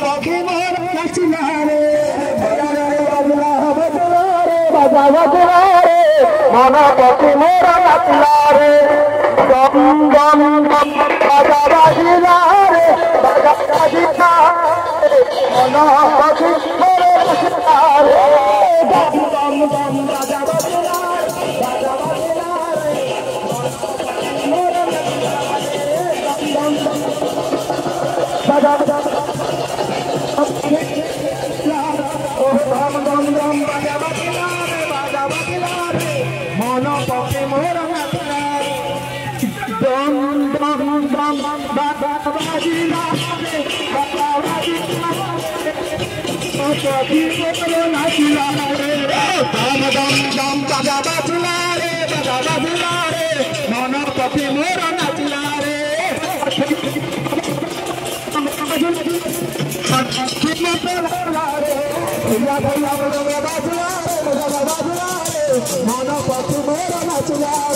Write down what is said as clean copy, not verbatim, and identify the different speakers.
Speaker 1: पक्षी मोर नाचिला रे बाजा बजला रे मन पक्षी मोर नाचिला रे दम दम दम बाजा बजला रे बाजा बजला मन पक्षी मोर नाचिला रे दम दम दम बाजा बजला बाजा बजला रे मोर नाचिला रे दम दम बाजा बजला मन पक्षी मोर नाचिला रे दम दम दम बाजा बजला रे बाजा बजला पक्षी मोर नाचिला रे दम दम दम बाजा बजला रे बाजा बजला रे मन पक्षी मोर नाचिला रे मन पक्षी मोर नाचिला